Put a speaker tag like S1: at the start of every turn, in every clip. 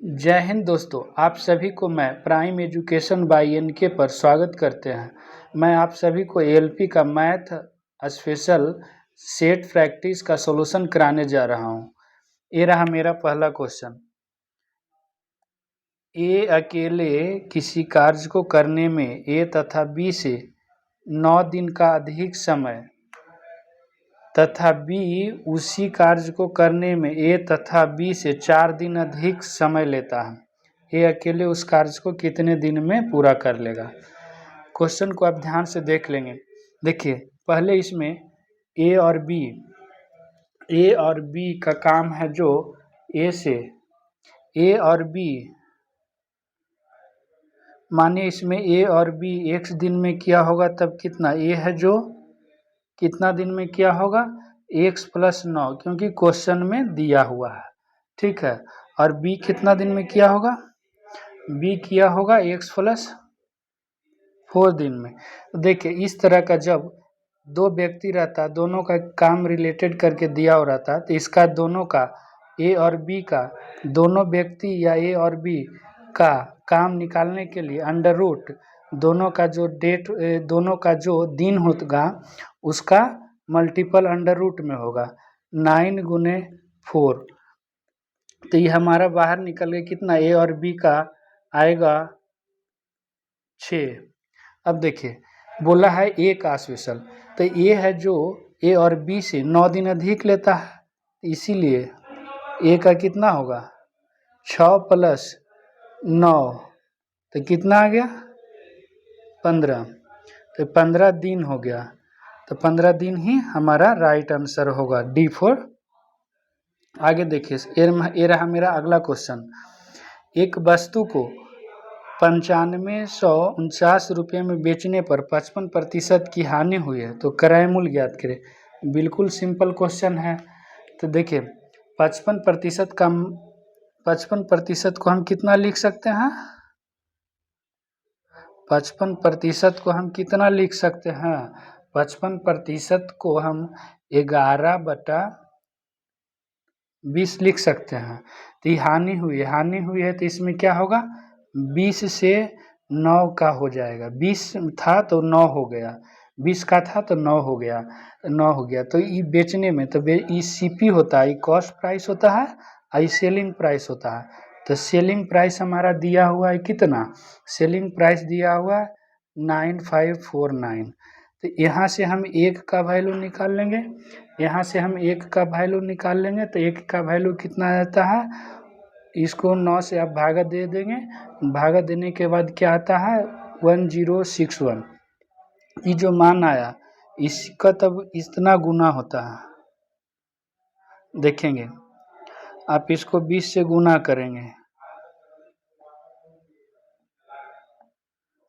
S1: जय हिंद दोस्तों, आप सभी को मैं प्राइम एजुकेशन बाय एनके पर स्वागत करते हैं। मैं आप सभी को एएलपी का मैथ स्पेशल सेट प्रैक्टिस का सॉल्यूशन कराने जा रहा हूं। ये रहा मेरा पहला क्वेश्चन। ए अकेले किसी कार्य को करने में ए तथा बी से 9 दिन का अधिक समय तथा बी उसी कार्य को करने में ए तथा बी से 4 दिन अधिक समय लेता है। ए अकेले उस कार्य को कितने दिन में पूरा कर लेगा। क्वेश्चन को आप ध्यान से देख लेंगे। देखिए, पहले इसमें ए और बी का काम है जो ए से ए और बी, मानिए इसमें ए और बी एक दिन में किया होगा तब कितना ए है जो कितना दिन में किया होगा x + 9, क्योंकि क्वेश्चन में दिया हुआ है। ठीक है, और b कितना दिन में किया होगा, b किया होगा x + 4 दिन में। देखिए, इस तरह का जब दो व्यक्ति रहता, दोनों का काम रिलेटेड करके दिया हो रहता, तो इसका दोनों का a और b का दोनों व्यक्ति या a और b का काम निकालने के लिए अंडर रूट दोनों का जो दिन होगा उसका मल्टीपल अंडर रूट में होगा 9 × 4। तो ये हमारा बाहर निकल गया कितना, ए और बी का आएगा 6। अब देखिए, बोला है ए का स्पेशल, तो ए है जो ए और बी से 9 दिन अधिक लेता है, इसीलिए ए का कितना होगा 6 + 9, तो कितना आ गया 15। तो 15 दिन हो गया, तो 15 दिन ही हमारा राइट आंसर होगा D4। आगे देखिए, ये रहा मेरा अगला क्वेश्चन। एक वस्तु को 9549 रुपये में बेचने पर 55% की हानि हुई है, तो क्रय मूल्य ज्ञात करें। बिल्कुल सिंपल क्वेश्चन है। तो देखिए, 55% को हम कितना लिख सकते हैं, 55% को हम कितना लिख सकते हैं, 55% को हम 11/20 लिख सकते हैं। तो ये हानि हुई है, तो इसमें क्या होगा 20 से 9 का हो जाएगा। 20 था तो 9 हो गया, 20 का था तो 9 हो गया, तो ये बेचने में तो ये सीपी होता है, ये कॉस्ट प्राइस होता है, ये सेलिंग प्राइस होता है। तो सेलिंग प्राइस हमारा दिया हुआ है कितना, सेलिंग प्राइस दिया हुआ है 9549। तो यहाँ से हम एक का वैल्यू निकाल लेंगे, तो एक का वैल्यू कितना आता है, इसको 9 से आप भागा दे देंगे, भागा देने के बाद क्या आता है 1061। ये जो मान आया इसका तब इतना गुना होता है, देखेंगे आप इसको 20 से गुना करेंगे,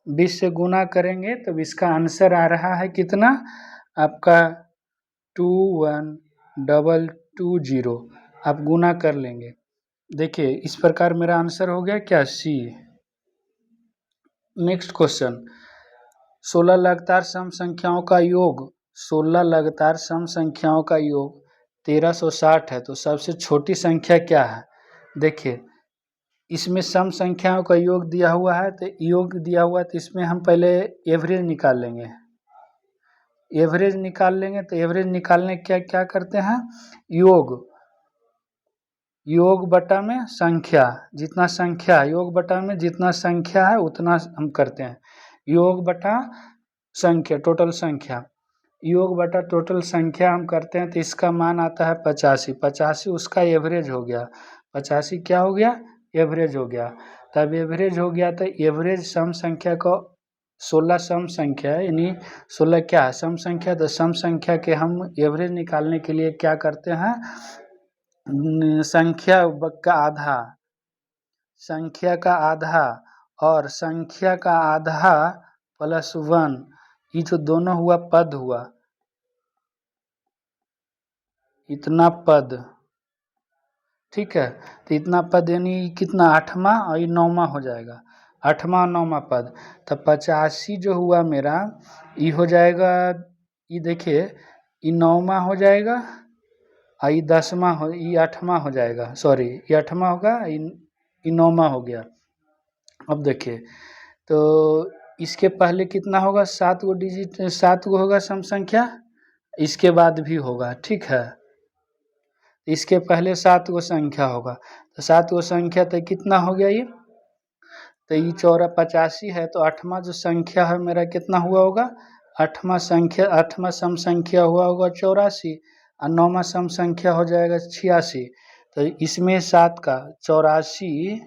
S1: 20 से गुना करेंगे तब इसका आंसर आ रहा है कितना आपका 21220। आप गुना कर लेंगे। देखिए, इस प्रकार मेरा आंसर हो गया क्या, सी। नेक्स्ट क्वेश्चन, 16 लगातार सम संख्याओं का योग 1360 है, तो सबसे छोटी संख्या क्या है। देखिए, इसमें सम संख्याओं का योग दिया हुआ है, तो इसमें हम पहले एवरेज निकाल लेंगे। तो एवरेज निकालने क्या क्या करते हैं, योग बटा में संख्या, योग बटा में जितना संख्या है उतना हम करते हैं। योग बटा संख्या, टोटल संख्या हम करते हैं, तो इसका मान आता है 85। उसका एवरेज हो गया 85, क्या हो गया एवरेज हो गया। तब एवरेज हो गया तो एवरेज सम संख्या को 16 सम संख्या है, यानी 16 क्या है सम संख्या। तो सम संख्या के हम एवरेज निकालने के लिए क्या करते हैं, संख्या का आधा और संख्या का आधा +1, ये जो दोनों हुआ पद हुआ, इतना पद, ठीक है। तो इतना पद यानी कितना 8वां और ये 9वां हो जाएगा, 8वां और 9वां पद। तो 85 जो हुआ मेरा, ये हो जाएगा, ये देखिए ये 9वां हो जाएगा और ये 10वां ये 8वां हो जाएगा, सॉरी ये 8वां होगा, इनोमा हो गया। अब देखिए तो इसके पहले कितना होगा, 7 गो डिजिट, 7 गो होगा सम संख्या, इसके बाद भी होगा, ठीक है। इसके पहले 7 गो संख्या होगा, तो 7 गो संख्या तो कितना हो गया ये, तो ये 84 है, तो 8वां जो संख्या है मेरा कितना हुआ होगा, 8वां संख्या, 8वां सम संख्या हुआ होगा 84, और 9वां सम संख्या हो जाएगा 86। तो इसमें 7 का 84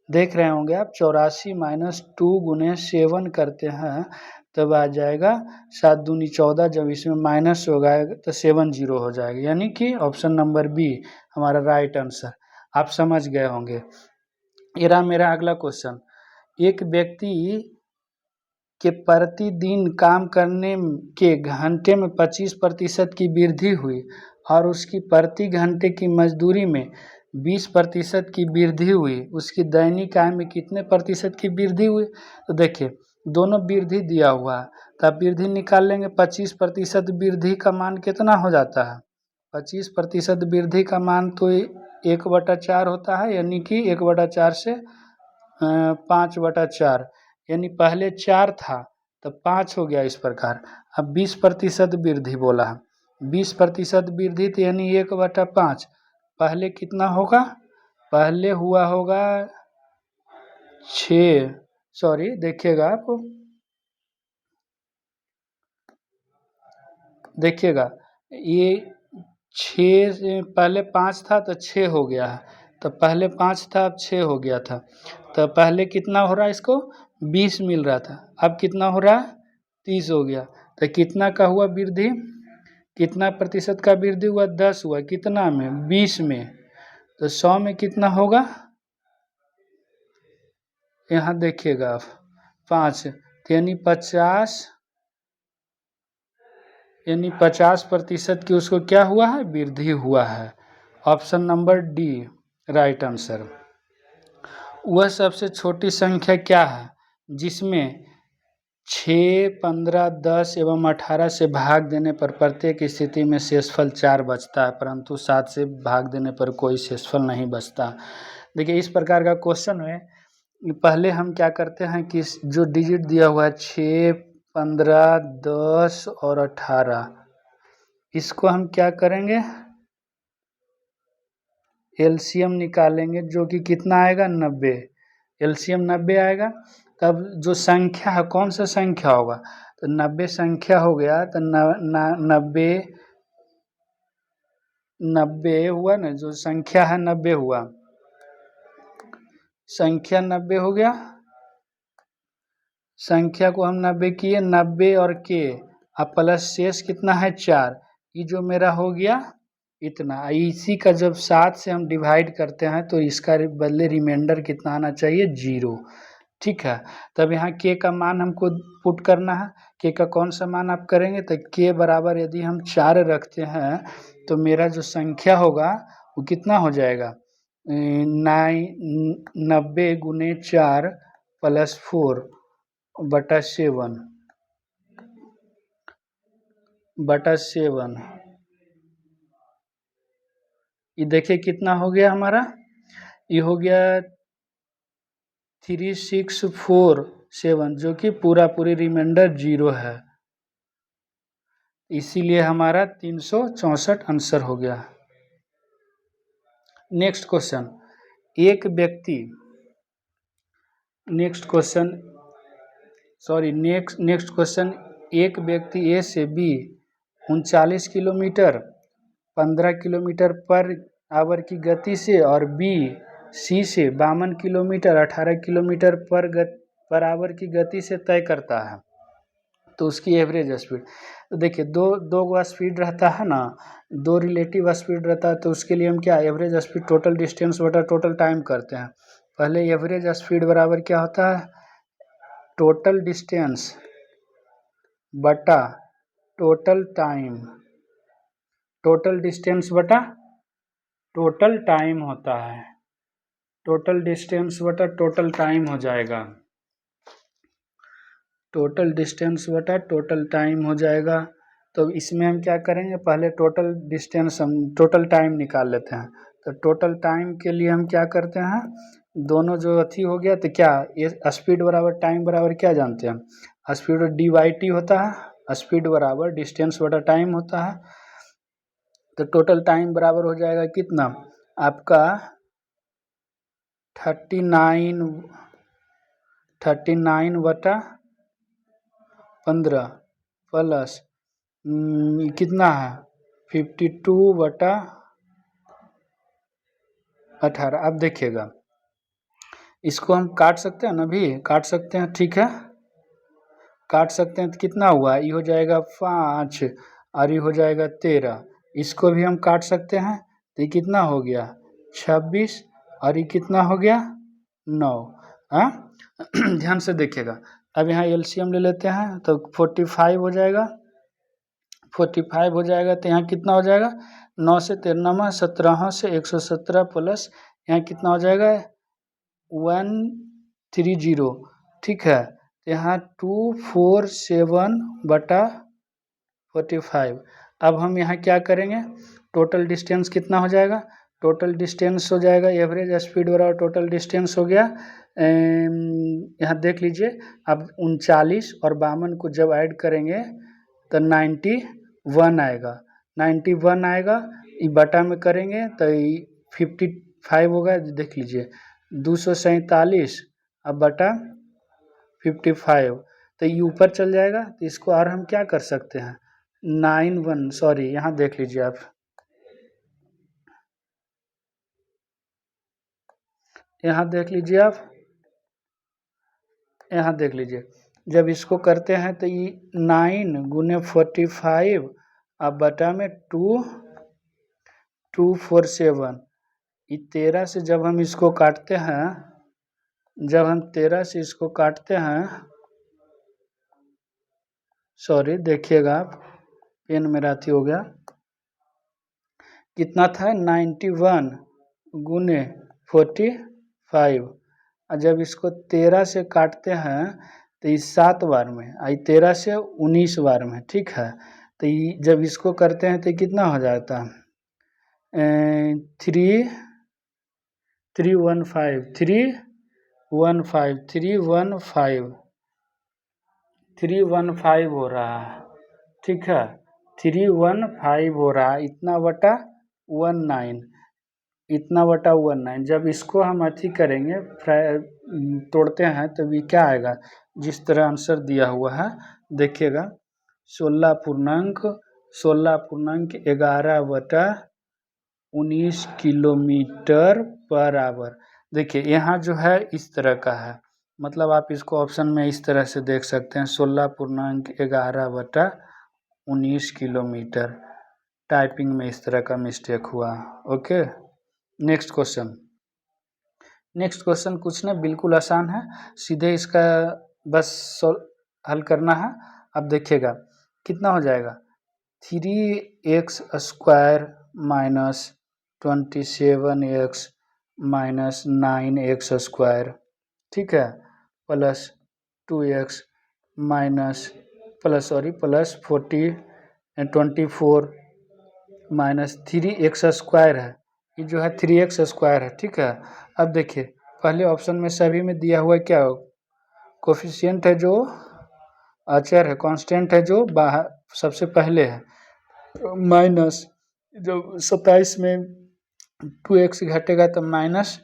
S1: देख रहे होंगे आप, 84 माइनस 2 गुने 7 करते हैं तब आ जाएगा 7 दूनी 14, जब इसमें माइनस होगा तो 70 हो जाएगा, यानी कि ऑप्शन नंबर बी हमारा राइट आंसर। आप समझ गए होंगे। ये रहा मेरा अगला क्वेश्चन। एक व्यक्ति के प्रतिदिन काम करने के घंटे में 25% की वृद्धि हुई और उसकी प्रति घंटे की मजदूरी में 20% की वृद्धि हुई, उसकी दैनिक आय में कितने प्रतिशत की वृद्धि हुई। तो देखिए दोनों वृद्धि दिया हुआ है, तो आप वृद्धि निकाल लेंगे, 25% वृद्धि का मान कितना हो जाता है, 25% वृद्धि का मान तो 1/4 होता है, यानी कि 1/4 से 5/4, यानी पहले 4 था तो 5 हो गया इस प्रकार। अब 20% वृद्धि बोला है, 20% वृद्धि तो यानी 1/5, पहले कितना होगा, पहले हुआ होगा 6, सॉरी देखिएगा आप, देखिएगा ये 6 से पहले 5 था तो 6 हो गया है, तो पहले 5 था अब 6 हो गया था, तो पहले कितना हो रहा है, इसको 20 मिल रहा था, अब कितना हो रहा है 30 हो गया। तो कितना का हुआ वृद्धि, कितना प्रतिशत का वृद्धि हुआ, 10 हुआ, कितना में, 20 में, तो 100 में कितना होगा, यहाँ देखिएगा आप 5, यानी 50, यानी 50% की उसको क्या हुआ है, वृद्धि हुआ है। Option number D right answer. वह सबसे छोटी संख्या क्या है जिसमें 6, 15, 10 एवं 18 से भाग देने पर प्रत्येक स्थिति में शेषफल 4 बचता है, परंतु 7 से भाग देने पर कोई शेषफल नहीं बचता। देखिए इस प्रकार का क्वेश्चन में पहले हम क्या करते हैं कि जो डिजिट दिया हुआ है 6, 15, 10 और 18, इसको हम क्या करेंगे, एलसीएम निकालेंगे, जो कि कितना आएगा 90, एलसीएम 90 आएगा। तब जो संख्या है कौन सा संख्या होगा, तो 90 संख्या हो गया, तो 90 हुआ ना, जो संख्या है 90 हुआ, संख्या 90 हो गया, संख्या को हम 90 किए, 90 और के, अब प्लस शेष कितना है 4, ये जो मेरा हो गया इतना, इसी का जब 7 से हम डिवाइड करते हैं तो इसका बदले रिमाइंडर कितना आना चाहिए, 0, ठीक है। तब यहाँ के का मान हमको पुट करना है, के का कौन सा मान आप करेंगे, तो के बराबर यदि हम 4 रखते हैं तो मेरा जो संख्या होगा वो कितना हो जाएगा, 90 गुने 4 प्लस 4/7 ये देखिए कितना हो गया हमारा, ये हो गया 3647, जो कि पूरी रिमाइंडर 0 है, इसीलिए हमारा 364 आंसर हो गया। नेक्स्ट क्वेश्चन, एक व्यक्ति, नेक्स्ट क्वेश्चन, एक व्यक्ति ए से B 39 kilometre 15 kilometre per hour की गति से और बी सी से 52 किलोमीटर 18 किलोमीटर पर आवर की गति से तय करता है, तो उसकी एवरेज स्पीड। तो देखिए दो गो स्पीड रहता है ना, दो रिलेटिव स्पीड रहता है, तो उसके लिए हम क्या, एवरेज स्पीड टोटल डिस्टेंस बटा टोटल टाइम करते हैं। पहले एवरेज स्पीड बराबर क्या होता है, टोटल डिस्टेंस बटा टोटल टाइम, टोटल डिस्टेंस बटा टोटल टाइम होता है, टोटल डिस्टेंस बटा टोटल टाइम हो जाएगा, टोटल डिस्टेंस बटा टोटल टाइम हो जाएगा। तो इसमें हम क्या करेंगे, पहले टोटल डिस्टेंस हम टोटल टाइम निकाल लेते हैं, तो टोटल टाइम के लिए हम क्या करते हैं, दोनों जो अथी हो गया तो क्या ये स्पीड बराबर टाइम बराबर क्या जानते हैं हम, स्पीड डी/टी होता है, स्पीड बराबर डिस्टेंस बटा टाइम होता है। तो टोटल टाइम बराबर हो जाएगा कितना आपका 39/15 प्लस कितना है 52/18। अब देखिएगा इसको हम काट सकते हैं ना, भी काट सकते हैं, ठीक है काट सकते हैं। तो कितना हुआ, ये हो जाएगा 5 और ये हो जाएगा 13। इसको भी हम काट सकते हैं तो ये कितना हो गया 26 और ये कितना हो गया 9। हाँ ध्यान से देखिएगा। अब यहाँ एलसीएम ले लेते हैं तो 45 हो जाएगा, 45 हो जाएगा। तो यहाँ कितना हो जाएगा 9 से 13 17 से 117 प्लस यहाँ कितना हो जाएगा 130, ठीक है। यहाँ 247/45। अब हम यहाँ क्या करेंगे, टोटल डिस्टेंस कितना हो जाएगा, टोटल डिस्टेंस हो जाएगा एवरेज स्पीड बराबर टोटल डिस्टेंस हो गया। यहाँ देख लीजिए अब 39 और 52 को जब ऐड करेंगे तो 91 आएगा, 91 आएगा। ये बटा में करेंगे तो 55 होगा, देख लीजिए 247 अब बटा 55 तो ये ऊपर चल जाएगा। तो इसको और हम क्या कर सकते हैं 91, सॉरी यहाँ देख लीजिए आप, यहाँ देख लीजिए आप, यहाँ देख लीजिए जब इसको करते हैं तो ये 9 गुने 45 अब बटा में 247। ये 13 से जब हम इसको काटते हैं, जब हम 13 से इसको काटते हैं, सॉरी देखिएगा आप पेन मेरा अथी हो गया, कितना था 91 गुने 45 और जब इसको 13 से काटते हैं तो ये 7 बार में, आई 13 से 19 बार में, ठीक है। तो ये जब इसको करते हैं तो कितना हो जाता है 315 हो रहा है, ठीक है 315 हो रहा है, इतना बटा 19, इतना बटा 19। जब इसको हम अथी करेंगे तोड़ते हैं तो भी क्या आएगा, जिस तरह आंसर दिया हुआ है देखिएगा 16.11/19 किलोमीटर पर आवर। देखिए यहाँ जो है इस तरह का है, मतलब आप इसको ऑप्शन में इस तरह से देख सकते हैं 16.11/19 किलोमीटर। टाइपिंग में इस तरह का मिस्टेक हुआ, okay. Next question, next question कुछ नहीं, बिल्कुल आसान है, सीधे इसका बस हल करना है। अब देखिएगा कितना हो जाएगा 3x² minus 27x minus 9x², ठीक है, plus 2x minus plus 24 minus 3x² है, ये जो है 3x² है, ठीक है। अब देखिए पहले ऑप्शन में सभी में दिया हुआ क्या हो, कोफिशिएंट है जो अचर है, कांस्टेंट है जो बाहर सबसे पहले है, माइनस जब 27 में 2x घटेगा तो माइनस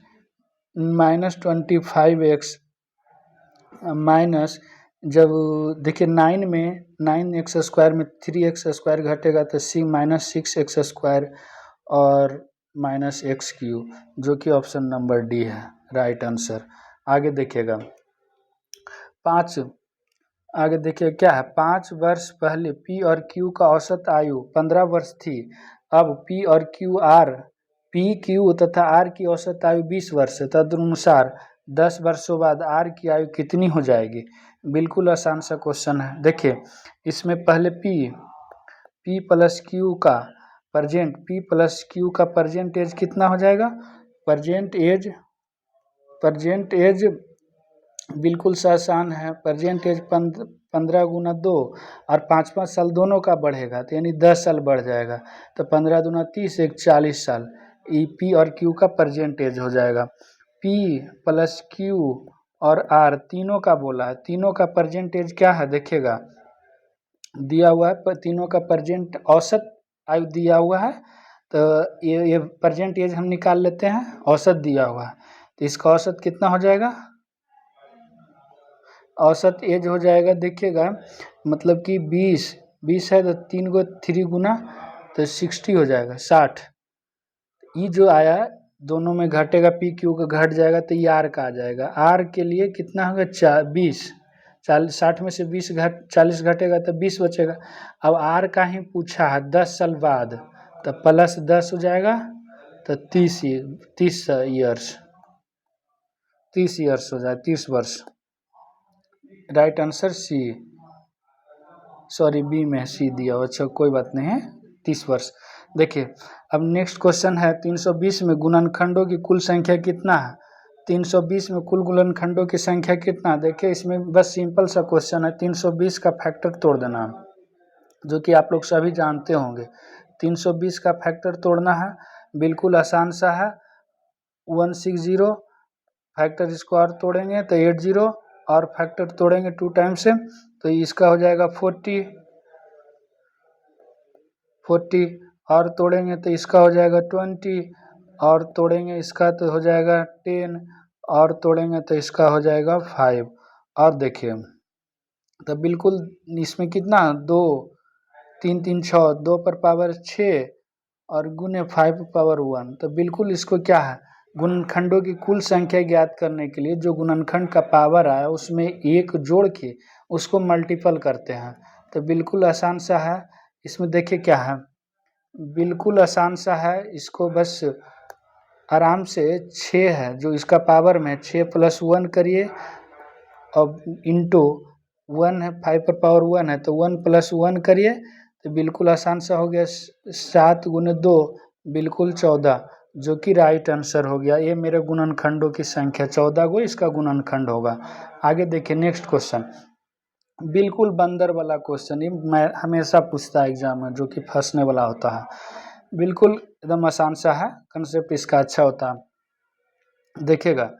S1: 25x माइनस जब देखिए 9 में 9x² में 3x² घटेगा तो -6x² और -x³ जो कि ऑप्शन नंबर डी है राइट आंसर। आगे देखिएगा 5, आगे देखिए क्या है 5 वर्ष पहले P और Q का औसत आयु 15 वर्ष थी, अब P और Q तथा R की औसत आयु 20 वर्ष है, तदनुसार 10 वर्षों बाद R की आयु कितनी हो जाएगी। बिल्कुल आसान सा क्वेश्चन है। देखिए इसमें पहले P प्लस Q का प्रेजेंट एज कितना हो जाएगा, प्रेजेंट एज बिल्कुल सा आसान है, प्रेजेंट एज 15 गुना 2 और 5 साल दोनों का बढ़ेगा तो यानी 10 साल बढ़ जाएगा, तो 15 दूना 30 एक 40 साल, ई P और Q का प्रेजेंट एज हो जाएगा। P प्लस Q और R तीनों का बोला है, तीनों का परसेंटेज क्या है देखिएगा, दिया हुआ है, पर तीनों का परसेंट औसत आयु दिया हुआ है, तो ये परसेंट एज हम निकाल लेते हैं, औसत दिया हुआ है, तो इसका औसत कितना हो जाएगा, औसत एज हो जाएगा देखिएगा, मतलब कि 20 है तो 3 को 3 गुना तो 60 हो जाएगा, 60। ई जो आया दोनों में घटेगा, पी क्यू का घट जाएगा तो ये आर का आ जाएगा, आर के लिए कितना होगा 20, 60 में से 40 घटेगा तो 20 बचेगा। अब आर का ही पूछा है 10 साल बाद, तो प्लस 10 हो जाएगा तो 30 ईयर्स हो जाए, 30 वर्ष। Right answer C, sorry B में सी दिया हो, अच्छा कोई बात नहीं है, 30 वर्ष। देखिए अब नेक्स्ट क्वेश्चन है 320 में गुणनखंडों की कुल संख्या कितना है, 320 में कुल गुणनखंडों की संख्या कितना, देखिए इसमें बस सिंपल सा क्वेश्चन है, 320 का फैक्टर तोड़ देना, जो कि आप लोग सभी जानते होंगे। 320 का फैक्टर तोड़ना है, बिल्कुल आसान सा है, 160 फैक्टर स्क्वायर तोड़ेंगे तो 80 और फैक्टर तोड़ेंगे 2 टाइम्स से, तो इसका हो जाएगा 40 और तोड़ेंगे तो इसका हो जाएगा 20 और तोड़ेंगे इसका तो हो जाएगा 10 और तोड़ेंगे तो इसका हो जाएगा 5। और देखिए तो बिल्कुल इसमें कितना 2 3 3 6, 2 पर पावर 6 और गुने 5 पावर 1, तो बिल्कुल इसको क्या है, गुणनखंडों की कुल संख्या ज्ञात करने के लिए जो गुणनखंड का पावर आया उसमें एक जोड़ के उसको मल्टीपल करते हैं, तो बिल्कुल आसान सा है। इसमें देखिए क्या है, बिल्कुल आसान सा है, इसको बस आराम से 6 है जो इसका पावर में 6 + 1 करिए और इंटू 1 है, 5 पर पावर 1 है तो 1 + 1 करिए, तो बिल्कुल आसान सा हो गया, 7 × 2 बिल्कुल 14, जो कि राइट आंसर हो गया। ये मेरे गुणनखंडों की संख्या 14 को इसका गुणनखंड होगा। आगे देखिए नेक्स्ट क्वेश्चन, बिल्कुल बंदर वाला क्वेश्चन, ये मैं हमेशा पूछता है एग्जाम में, जो कि फंसने वाला होता है, बिल्कुल एकदम आसान सा है, कंसेप्ट इसका अच्छा होता है। देखिएगा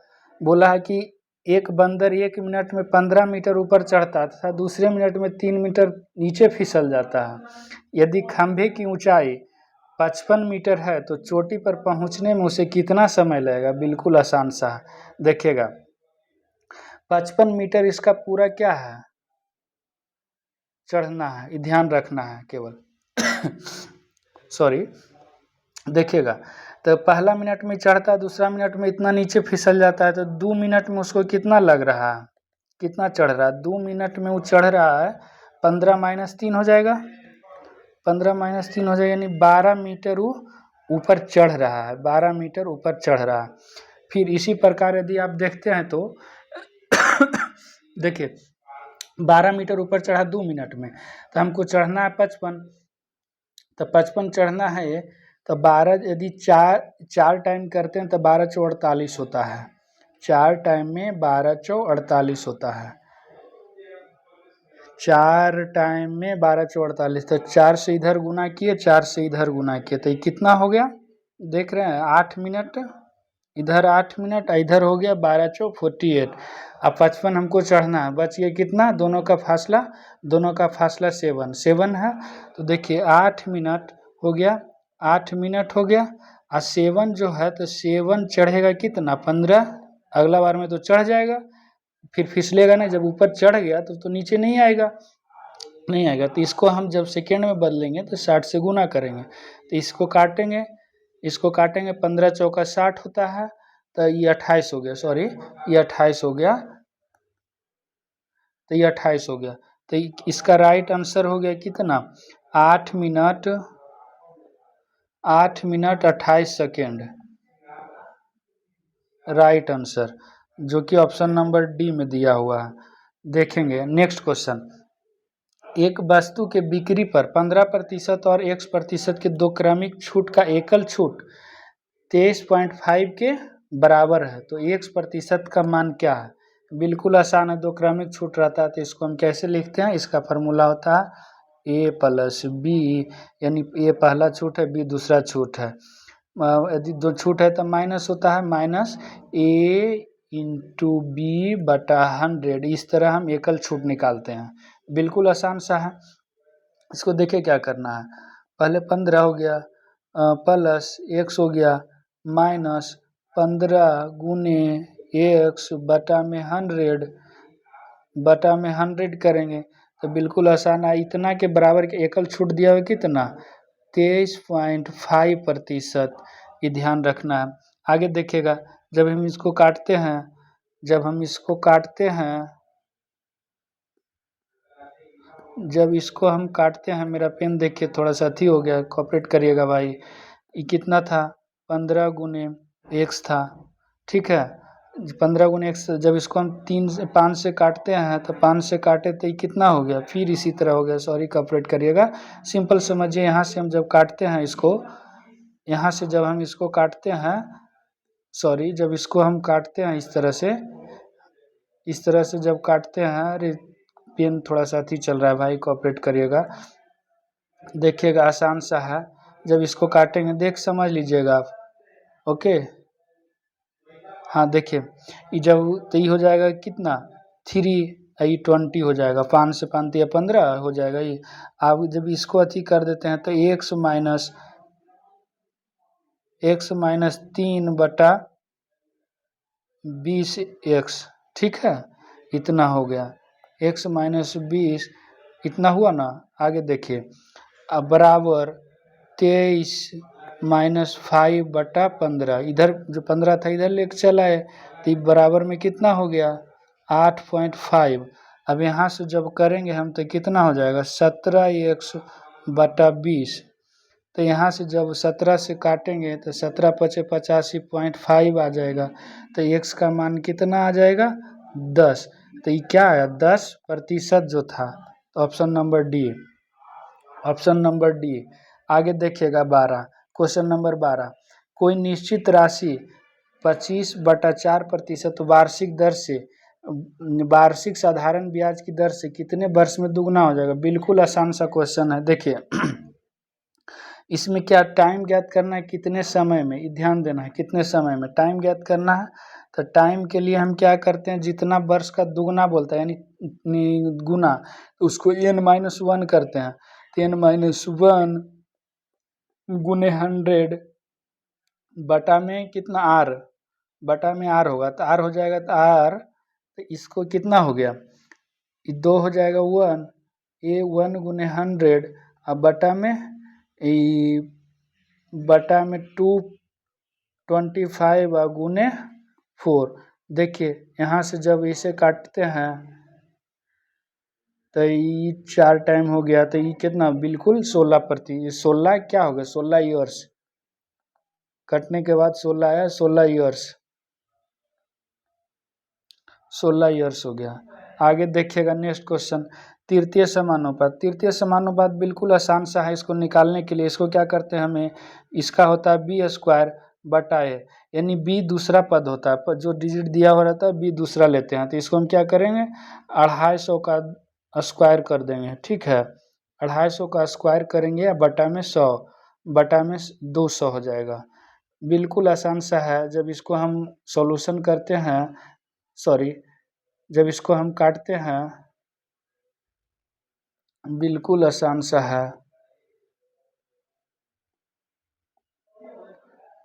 S1: बोला है कि एक बंदर 1 मिनट में 15 मीटर ऊपर चढ़ता है तथा दूसरे मिनट में 3 मीटर नीचे फिसल जाता है। यदि खंभे की ऊंचाई 55 मीटर है तो चोटी पर पहुंचने में उसे कितना समय लगेगा, बिल्कुल आसान सा है। देखिएगा 55 मीटर इसका पूरा क्या है, चढ़ना है, ये ध्यान रखना है केवल सॉरी। देखिएगा तो पहला मिनट में चढ़ता है, दूसरा मिनट में इतना नीचे फिसल जाता है, तो 2 मिनट में उसको कितना लग रहा है, कितना चढ़ रहा है, 2 मिनट में वो चढ़ रहा है 15 - 3 हो जाएगा, 15 - 3 हो जाएगा, यानी 12 मीटर वो ऊपर चढ़ रहा है, 12 मीटर ऊपर चढ़ रहा है। फिर इसी प्रकार यदि आप देखते हैं तो देखिए 12 मीटर ऊपर चढ़ा 2 मिनट में, तो हमको चढ़ना है 55, तो 55 चढ़ना है, तो 12 यदि 4 टाइम करते हैं तो 12 × 4 = 48 होता है, 4 टाइम में 12 × 4 = 48 होता है, 4 टाइम में 12 × 4 = 48, तो 4 से इधर गुना किए, 4 से इधर गुना किए, तो ये कितना हो गया देख रहे हैं, 8 मिनट, इधर 8 मिनट, इधर हो गया 12 × 4 = 48। अब 55 हमको चढ़ना है, बच गया कितना, दोनों का फासला 7 है, तो देखिए 8 मिनट हो गया, 8 मिनट हो गया, और 7 जो है तो 7 चढ़ेगा कितना 15, अगला बार में तो चढ़ जाएगा, फिर फिसलेगा नहीं, जब ऊपर चढ़ गया तो नीचे नहीं आएगा, तो इसको हम जब सेकेंड में बदलेंगे तो 60 से गुना करेंगे, तो इसको काटेंगे 15 × 4 = 60 होता है, तो ये 28 हो गया, सॉरी ये 28 हो गया, तो ये 28 हो गया, तो इसका राइट आंसर हो गया कितना 8 मिनट 28 सेकेंड, राइट आंसर, जो कि ऑप्शन नंबर डी में दिया हुआ है। देखेंगे नेक्स्ट क्वेश्चन, एक वस्तु के बिक्री पर 15% और X% के दो क्रमिक छूट का एकल छूट 23.5 के बराबर है, तो X% का मान क्या है, बिल्कुल आसान है, दो क्रमिक छूट रहता है तो इसको हम कैसे लिखते हैं, इसका फार्मूला होता है A + B, यानी A पहला छूट है, B दूसरा छूट है, यदि दो छूट है तो माइनस होता है, माइनस ए इंटू बी बटा 100। इस तरह हम एकल छूट निकालते हैं। बिल्कुल आसान सा है। इसको देखिए क्या करना है। पहले 15 हो गया प्लस x हो गया माइनस 15 गुने x बटा में 100 करेंगे तो बिल्कुल आसान है। इतना के बराबर के एकल छूट दिया हुआ कितना 23.5%। ये ध्यान रखना है। आगे देखिएगा जब हम इसको काटते हैं, मेरा पेन देखिए थोड़ा सा अथी हो गया, कोऑपरेट करिएगा भाई। ये कितना था 15 गुने x था, ठीक है। 15 गुने x जब इसको हम 5 से काटते हैं तो 5 से काटे तो ये कितना हो गया, फिर इसी तरह हो गया। सॉरी, कोऑपरेट करिएगा, सिंपल समझिए। यहाँ से हम जब काटते हैं इसको, यहाँ से जब हम इसको काटते हैं, सॉरी, जब इसको हम काटते हैं इस तरह से जब काटते हैं, अरे पेन थोड़ा सा अथी चल रहा है भाई, कोऑपरेट करिएगा। देखिएगा आसान सा है। जब इसको काटेंगे देख समझ लीजिएगा आप, ओके। हाँ देखिए ये जब तो ये हो जाएगा कितना 3 हो जाएगा, 5 से 5 तो 15 हो जाएगा ये। अब जब इसको अथी कर देते हैं तो x माइनस 3 बटा 20x, ठीक है, इतना हो गया। x माइनस 20 इतना हुआ ना। आगे देखिए अब बराबर 23 माइनस 5 बटा 15, इधर जो 15 था इधर लेके चला है तो बराबर में कितना हो गया 8.5। अब यहाँ से जब करेंगे हम तो कितना हो जाएगा 17x बटा 20। तो यहाँ से जब 17 से काटेंगे तो 17 पचे 85.5 आ जाएगा। तो x का मान कितना आ जाएगा 10। तो ये क्या आया 10% जो था। तो ऑप्शन नंबर डी। आगे देखिएगा 12, क्वेश्चन नंबर 12। कोई निश्चित राशि 25/4% वार्षिक साधारण ब्याज की दर से कितने वर्ष में दुगना हो जाएगा। बिल्कुल आसान सा क्वेश्चन है। देखिए इसमें क्या टाइम ज्ञात करना है, कितने समय में, ध्यान देना है कितने समय में टाइम ज्ञात करना है। तो टाइम के लिए हम क्या करते हैं, जितना वर्ष का दुगना बोलता है यानी गुना, तो उसको n-1 करते हैं। तो n-1 गुने 100 बटा में कितना r, बटा में r होगा तो r हो जाएगा। तो r तो इसको कितना हो गया 2 हो जाएगा 1, ये 1 गुने 100 अब बटा में 225 गुने 4। देखिए यहाँ से जब इसे काटते हैं तो ये 4 टाइम हो गया तो ये कितना बिल्कुल 16%। 16 क्या हो गया 16 ईयर्स, कटने के बाद 16 आया, 16 ईयर्स हो गया। आगे देखिएगा नेक्स्ट क्वेश्चन, तृतीय समानुपात बिल्कुल आसान सा है। इसको निकालने के लिए इसको क्या करते हैं, हमें इसका होता है b² बटा a, यानी b दूसरा पद होता है, जो डिजिट दिया हुआ रहता है b दूसरा लेते हैं। तो इसको हम क्या करेंगे 250 का स्क्वायर कर देंगे, ठीक है। 250 का स्क्वायर करेंगे बटा में 100 बटा में 200 हो जाएगा। बिल्कुल आसान सा है। जब इसको हम सॉल्यूशन करते हैं, सॉरी, जब इसको हम काटते हैं बिल्कुल आसान सा है,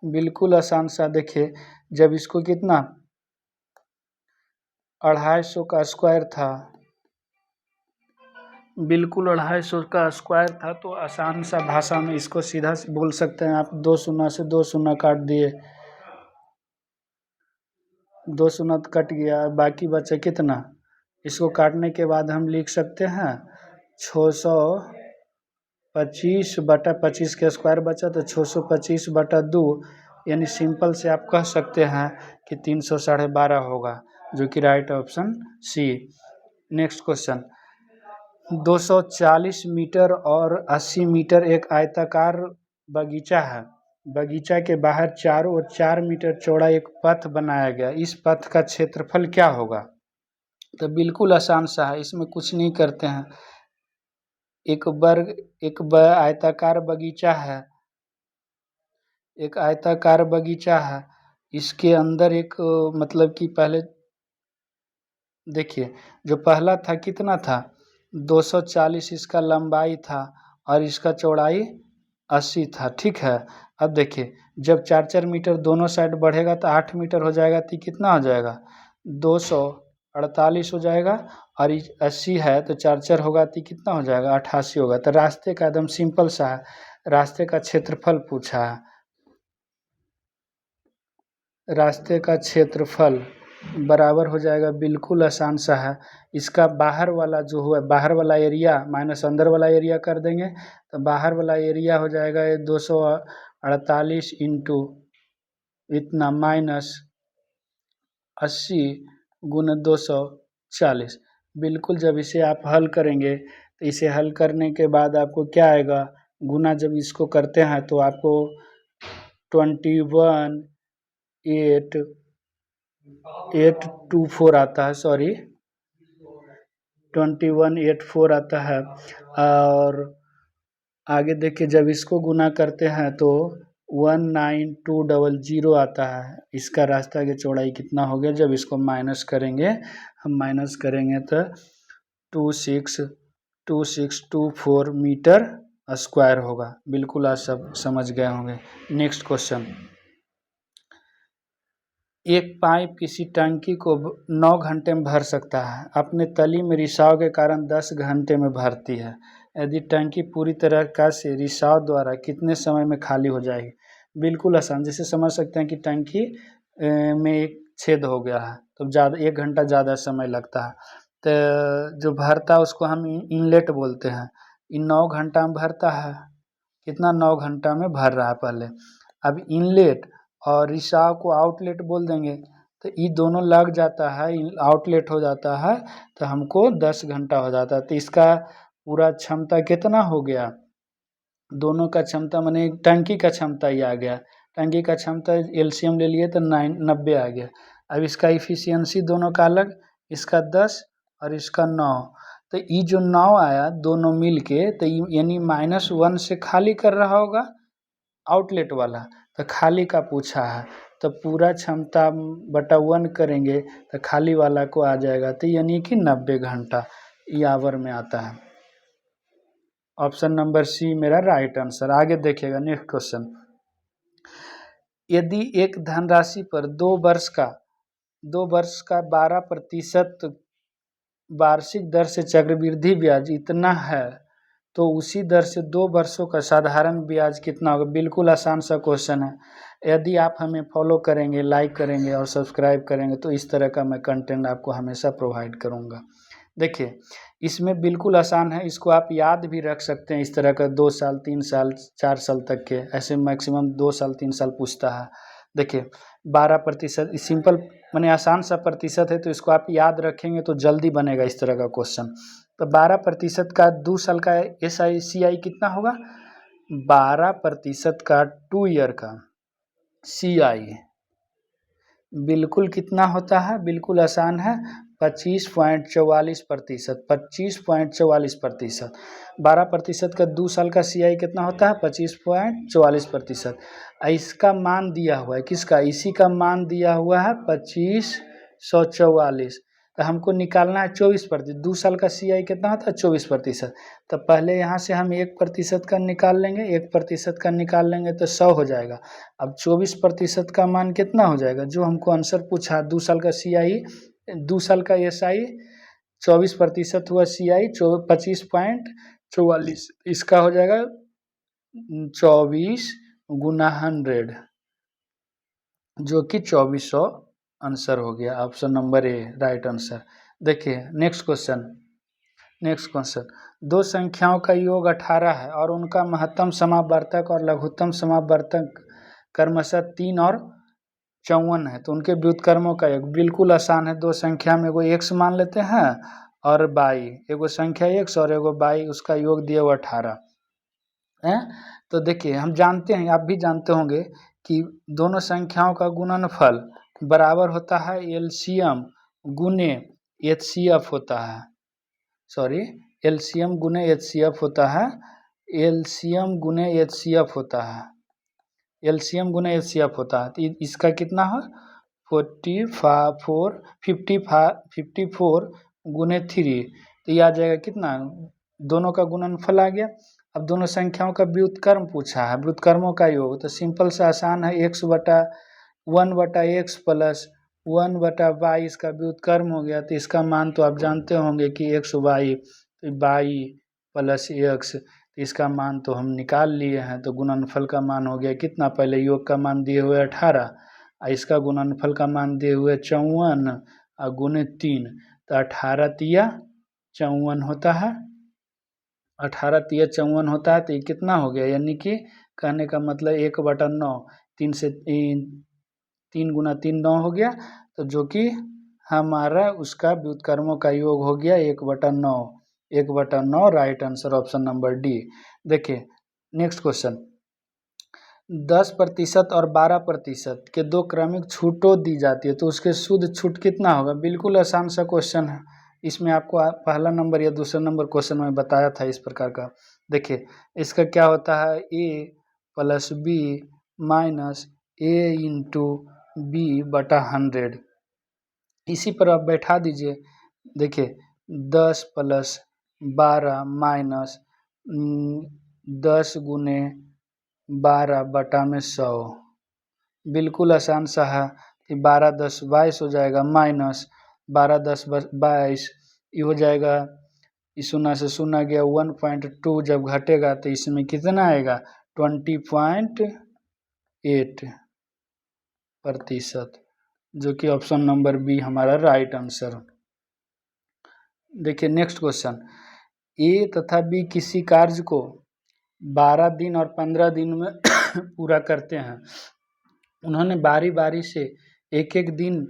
S1: बिल्कुल आसान सा। देखिए जब इसको कितना 250 का स्क्वायर था, बिल्कुल 250 का स्क्वायर था, तो आसान सा भाषा में इसको सीधा बोल सकते हैं आप। 2 शून्य से 2 शून्य काट दिए, 2 शून्य कट गया, बाकी बचा कितना। इसको काटने के बाद हम लिख सकते हैं 625 बटा 25 के स्क्वायर बचा तो 625 बटा 2, यानी सिंपल से आप कह सकते हैं कि 312.5 होगा, जो कि right option C. Next question, 240 metre और 80 मीटर एक आयताकार बगीचा है। बगीचा के बाहर चारों ओर 4 मीटर चौड़ा एक पथ बनाया गया, इस पथ का क्षेत्रफल क्या होगा। तो बिल्कुल आसान सा है, इसमें कुछ नहीं करते हैं। एक आयताकार बगीचा है, एक आयताकार बगीचा है, इसके अंदर एक मतलब कि पहले देखिए जो पहला था कितना था 240 इसका लंबाई था और इसका चौड़ाई 80 था, ठीक है। अब देखिए जब 4-4 मीटर दोनों साइड बढ़ेगा तो 8 मीटर हो जाएगा, तो कितना हो जाएगा 248 हो जाएगा। और 80 है तो 4-4 होगा तो कितना हो जाएगा 88 होगा। तो रास्ते का एकदम सिंपल सा है, रास्ते का क्षेत्रफल पूछा है, रास्ते का क्षेत्रफल बराबर हो जाएगा, बिल्कुल आसान सा है। इसका बाहर वाला जो हुआ बाहर वाला एरिया माइनस अंदर वाला एरिया कर देंगे तो बाहर वाला एरिया हो जाएगा ये 248 इंटू इतना माइनस 80 गुना 240। बिल्कुल जब इसे आप हल करेंगे तो इसे हल करने के बाद आपको क्या आएगा, गुना जब इसको करते हैं तो आपको 21,824 आता है, सॉरी 2184 आता है। और आगे देखिए जब इसको गुना करते हैं तो 19200 आता है। इसका रास्ता की चौड़ाई कितना हो गया, जब इसको माइनस करेंगे हम माइनस करेंगे तो 2624 मीटर स्क्वायर होगा। बिल्कुल आप सब समझ गए होंगे। नेक्स्ट क्वेश्चन, एक पाइप किसी टंकी को 9 घंटे में भर सकता है, अपने तली में रिसाव के कारण 10 घंटे में भरती है। यदि टंकी पूरी तरह से रिसाव द्वारा कितने समय में खाली हो जाएगी। बिल्कुल आसान, जैसे समझ सकते हैं कि टंकी में एक छेद हो गया है तो ज़्यादा 1 घंटा ज़्यादा समय लगता है, तो जो भरता है उसको हम इनलेट बोलते हैं। इन 9 घंटा में भरता है, कितना 9 घंटा में भर रहा है पहले। अब इनलेट और रिसाव को आउटलेट बोल देंगे, तो ये दोनों लग जाता है, आउटलेट हो जाता है तो हमको 10 घंटा हो जाता है। तो इसका पूरा क्षमता कितना हो गया, दोनों का क्षमता माने टंकी का क्षमता ही आ गया। टंकी का क्षमता एलसीएम ले लिए तो 90 आ गया। अब इसका इफिशियंसी दोनों का अलग, इसका 10 और इसका 9, तो ये जो 9 आया दोनों मिल के तो यानी -1 से खाली कर रहा होगा आउटलेट वाला, तो खाली का पूछा है तो पूरा क्षमता बटा 1 करेंगे तो खाली वाला को आ जाएगा, तो यानी कि 90 घंटा ये आवर में आता है। ऑप्शन नंबर सी मेरा राइट आंसर। आगे देखिएगा नेक्स्ट क्वेश्चन, यदि एक धनराशि पर 2 वर्ष का 12% वार्षिक दर से चक्रवृद्धि ब्याज इतना है तो उसी दर से 2 वर्षों का साधारण ब्याज कितना होगा। बिल्कुल आसान सा क्वेश्चन है, यदि आप हमें फॉलो करेंगे, लाइक करेंगे और सब्सक्राइब करेंगे तो इस तरह का मैं कंटेंट आपको हमेशा प्रोवाइड करूँगा। देखिए इसमें बिल्कुल आसान है, इसको आप याद भी रख सकते हैं। इस तरह का 2 साल 3 साल 4 साल तक के, ऐसे मैक्सिमम 2 साल 3 साल पूछता है। देखिए 12% सिंपल माने आसान सा प्रतिशत है, तो इसको आप याद रखेंगे तो जल्दी बनेगा इस तरह का क्वेश्चन। तो 12% का 2 साल का SICI कितना होगा, 12% का 2 ईयर का CI बिल्कुल कितना होता है, बिल्कुल आसान है 25.44%। 25.44%, 12% का 2 साल का CI कितना होता है 25.44%। इसका मान दिया हुआ है किसका, इसी का मान दिया हुआ है 2544, तो हमको निकालना है 24%। 2 साल का CI कितना होता है 24%, तो पहले यहाँ से हम 1% का निकाल लेंगे, 1% का निकाल लेंगे तो 100 हो जाएगा। अब 24% का मान कितना हो जाएगा, जो हमको आंसर पूछा 2 साल का CI 2 साल का SI 24% हुआ CI 25.44, इसका हो जाएगा 24 गुना 100 जो कि 2400 आंसर हो गया। Option number A right answer. देखिए नेक्स्ट क्वेश्चन, दो संख्याओं का योग 18 है और उनका महत्तम समावर्तक और लघुत्तम समावर्तक क्रमशः 3 और 54 है, तो उनके व्युत्क्रमों का योग। बिल्कुल आसान है, दो संख्या में एगो x मान लेते हैं और y, एगो संख्या x और एगो y, उसका योग दिया हुआ 18 है। तो देखिए हम जानते हैं, आप भी जानते होंगे कि दोनों संख्याओं का गुणनफल बराबर होता है LCM गुने HCF होता है, सॉरी LCM गुने HCF होता है, LCM गुने HCF होता है। एलसीएम गुना एचसीएफ होता है, तो इसका कितना हो 54 गुने 3, तो ये आ जाएगा कितना, दोनों का गुणनफल आ गया। अब दोनों संख्याओं का व्युत्क्रम पूछा है, व्युत्क्रमों का योग, तो सिंपल से आसान है, 1/x प्लस 1/y इसका व्युत्क्रम हो गया, तो इसका मान तो आप जानते होंगे कि xy, तो y प्लस x, तो इसका मान तो हम निकाल लिए हैं, तो गुणनफल का मान हो गया कितना, पहले योग का मान दिए हुए 18 और इसका गुणनफल का मान दिए हुए 54 और गुने 3, तो 18 तिया 54 होता है, 18 तिया 54 होता है, तो ये कितना हो गया, यानी कि कहने का मतलब 1/9, 3 से 3 गुना 3 9 हो गया, तो जो कि हमारा उसका व्युत्क्रमों का योग हो गया 1/9, 1/9 right answer option number D. देखिए नेक्स्ट क्वेश्चन, 10% और 12% के दो क्रमिक छूटों दी जाती है, तो उसके शुद्ध छूट कितना होगा। बिल्कुल आसान सा क्वेश्चन है, इसमें आपको पहला नंबर या दूसरा नंबर क्वेश्चन में बताया था इस प्रकार का। देखिए इसका क्या होता है, a plus B minus a into B बटा 100, इसी पर आप बैठा दीजिए। देखिए 10 प्लस 12 माइनस 10 गुने 12 बटा में 100, बिल्कुल आसान सा है कि 12 10 22 हो जाएगा, माइनस 12 10 22, ये हो जाएगा, इस 0 से 0 गया 1.2, जब घटेगा तो इसमें कितना आएगा 20.8%, जो कि ऑप्शन नंबर बी हमारा राइट आंसर। देखिए नेक्स्ट क्वेश्चन, ए तथा बी किसी कार्य को 12 दिन और 15 दिन में पूरा करते हैं। उन्होंने बारी बारी से एक एक दिन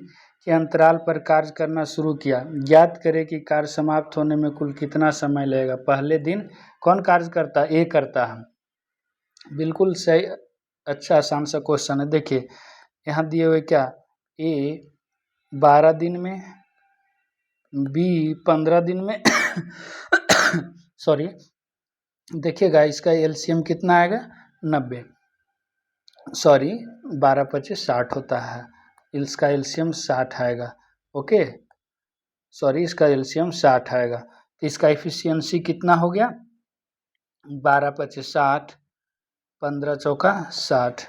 S1: के अंतराल पर कार्य करना शुरू किया। ज्ञात करें कि कार्य समाप्त होने में कुल कितना समय लगेगा। पहले दिन कौन कार्य करता है, ए करता है, बिल्कुल सही, अच्छा आसान सा क्वेश्चन है। देखिए यहाँ दिए हुए क्या, ए 12 दिन में, बी 15 दिन में सॉरी, देखिएगा इसका एलसीएम कितना आएगा 90, सॉरी 12 25 60 होता है, इसका एलसीएम 60 आएगा, ओके, सॉरी इसका एलसीएम 60 आएगा, तो इसका एफिशिएंसी कितना हो गया 12 25 60, 15 चौका 60,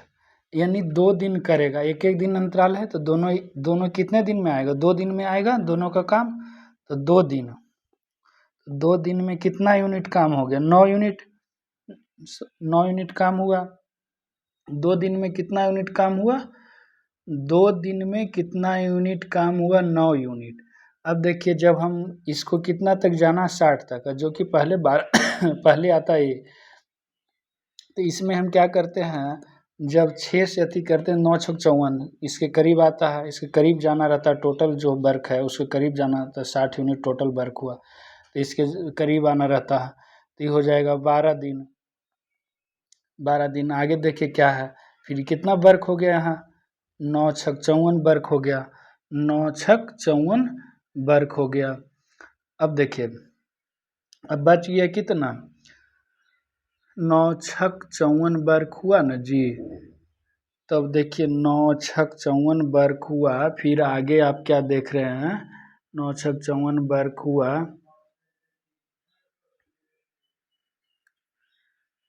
S1: यानी 2 दिन करेगा, एक एक दिन अंतराल है, तो दोनों कितने दिन में आएगा, 2 दिन में आएगा दोनों का काम, तो 2 दिन में कितना यूनिट काम हो गया, 9 यूनिट काम हुआ। 2 दिन में कितना यूनिट काम हुआ, 2 दिन में कितना यूनिट काम हुआ 9 यूनिट। अब देखिए जब हम इसको कितना तक जाना 60 तक, जो कि पहले पहले आता है, तो इसमें हम क्या करते हैं, जब 6 से अति करते हैं 9 6 54, इसके करीब आता है, इसके करीब जाना रहता है, टोटल जो वर्क है उसके करीब जाना रहता है, 60 यूनिट टोटल वर्क हुआ, तो इसके करीब आना रहता है, तो ये हो जाएगा 12 दिन। 12 दिन आगे देखिए क्या है, फिर कितना वर्क हो गया यहाँ 9 6 54 वर्क हो गया, 9 6 54 वर्क हो गया। अब देखिए अब बच गया कितना, 9 6 54 वर्क हुआ ना जी, तब देखिए 9 6 54 वर्क हुआ, फिर आगे आप क्या देख रहे हैं, 9 6 54 वर्क हुआ,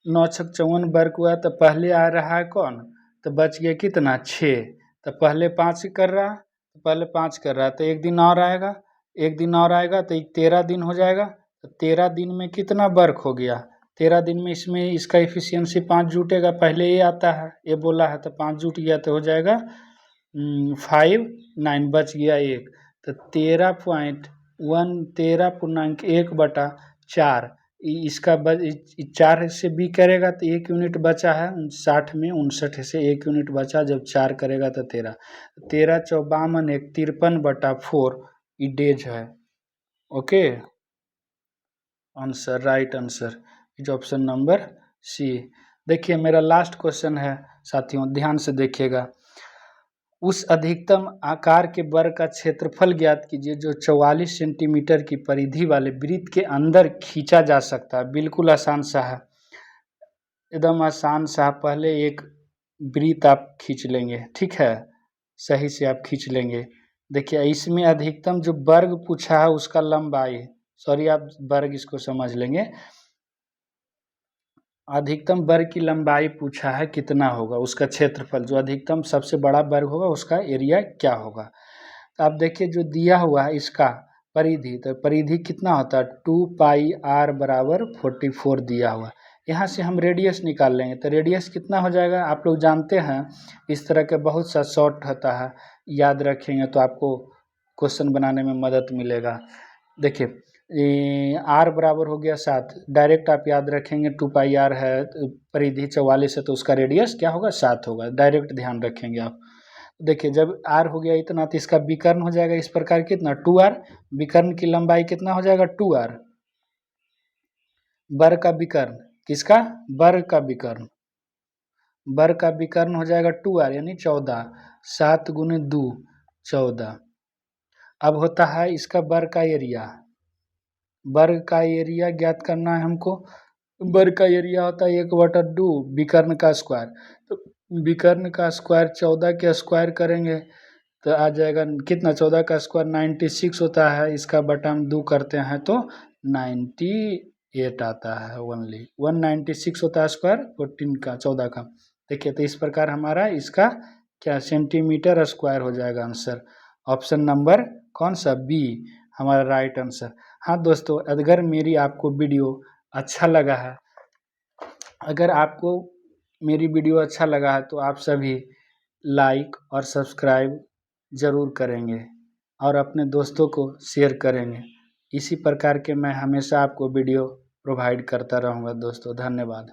S1: 9 6 54 वर्क हुआ, तो पहले आ रहा है कौन, तो बच गया कितना 6, तो पहले 5 कर रहा है, तो पहले 5 कर रहा है, तो एक दिन और आएगा, एक दिन और आएगा, तो 13 दिन हो जाएगा, तो 13 दिन में कितना वर्क हो गया, 13 दिन में इसमें इसका एफिशिएंसी 5 जुटेगा, पहले ये आता है, ये बोला है, तो 5 जुट गया, तो हो जाएगा 5 9, बच गया 1, तो 13.1 इसका 4 से बी करेगा तो 1 यूनिट बचा है, 60 में 59 से 1 यूनिट बचा, जब 4 करेगा तो 13 13 54 1 53/4 ये डेज है, okay, answer right answer is option number C. देखिए मेरा लास्ट क्वेश्चन है साथियों, ध्यान से देखिएगा, उस अधिकतम आकार के वर्ग का क्षेत्रफल ज्ञात कीजिए जो 44 सेंटीमीटर की परिधि वाले वृत्त के अंदर खींचा जा सकता है। बिल्कुल आसान सा है, एकदम आसान सा। पहले एक वृत्त आप खींच लेंगे, ठीक है, सही से आप खींच लेंगे। देखिए इसमें अधिकतम जो वर्ग पूछा है उसका लंबाई, सॉरी आप वर्ग इसको समझ लेंगे, अधिकतम वर्ग की लंबाई पूछा है कितना होगा, उसका क्षेत्रफल जो अधिकतम सबसे बड़ा वर्ग होगा उसका एरिया क्या होगा। तो आप देखिए जो दिया हुआ है इसका परिधि, तो परिधि कितना होता है 2πr बराबर 44 दिया हुआ। यहाँ से हम रेडियस निकाल लेंगे, तो रेडियस कितना हो जाएगा आप लोग जानते हैं, इस तरह के बहुत सा शॉर्ट होता है, याद रखेंगे तो आपको क्वेश्चन बनाने में मदद मिलेगा। देखिए आर बराबर हो गया 7, डायरेक्ट आप याद रखेंगे 2πr है, परिधि 44 है तो उसका रेडियस क्या होगा 7 होगा, डायरेक्ट ध्यान रखेंगे आप। देखिए जब r हो गया इतना तो इसका विकर्ण हो जाएगा इस प्रकार कितना 2r, विकर्ण की लंबाई कितना हो जाएगा 2r, वर्ग का विकर्ण किसका, वर्ग का विकर्ण, वर्ग का विकर्ण हो जाएगा 2r यानी 14, 7 गुने 2 14। अब होता है इसका वर्ग का एरिया, वर्ग का एरिया ज्ञात करना है हमको, वर्ग का एरिया होता है 1/2 विकर्ण का स्क्वायर, तो विकर्ण का स्क्वायर 14 के स्क्वायर करेंगे तो आ जाएगा कितना, 14 का स्क्वायर 96 होता है, इसका बटा हम 2 करते हैं तो 98 आता है, ओनली 196 होता है स्क्वायर 14 का 14 का। देखिए तो इस प्रकार हमारा इसका क्या सेंटीमीटर स्क्वायर हो जाएगा आंसर, ऑप्शन नंबर कौन सा बी हमारा राइट आंसर। हाँ दोस्तों अगर मेरी आपको वीडियो अच्छा लगा है, अगर आपको मेरी वीडियो अच्छा लगा है तो आप सभी लाइक और सब्सक्राइब ज़रूर करेंगे और अपने दोस्तों को शेयर करेंगे। इसी प्रकार के मैं हमेशा आपको वीडियो प्रोवाइड करता रहूँगा दोस्तों, धन्यवाद।